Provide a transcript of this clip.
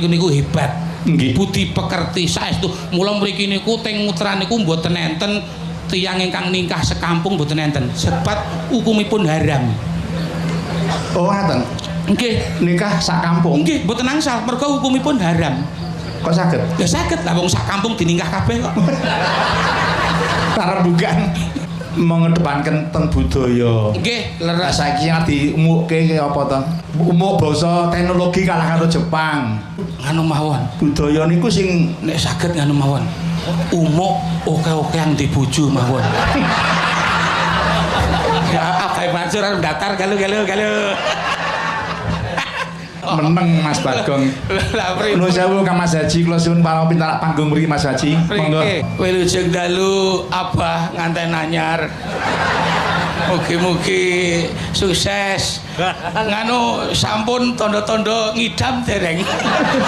niku hebat. Nggih. Budi pekerti saestu. Mula mriki niku teng Mutran niku mboten enten tiyang ingkang ningkah sekampung mboten enten. Sebat hukumipun haram. Oh ngaten. Nggih. Nikah sak kampung. Nggih, mboten angsal merga hukumipun haram. Kok saged? Ya saged lah wong sak kampung dinikah kabeh kok. Karep bukan mengedepankan teng budaya. Nggih, Lah leres. saiki yang diumukke ki apa to? Umuk basa teknologi kalah karo Jepang. Nganu mawon. Budaya niku sing Nek saged nganu mawon. Umuk oke-okean di bojo mawon. Ya apa Mansur arep daftar galu. meneng Mas Bagong. Lah pripun? Nuwun sewu Kang Mas Haji, kula suwun paring pintalak panggung mriki Mas Haji. Monggo. Wilujeng dalu abah nganten anyar. Mugi-mugi sukses. Nganu sampun tondo-tondo ngidam dereng.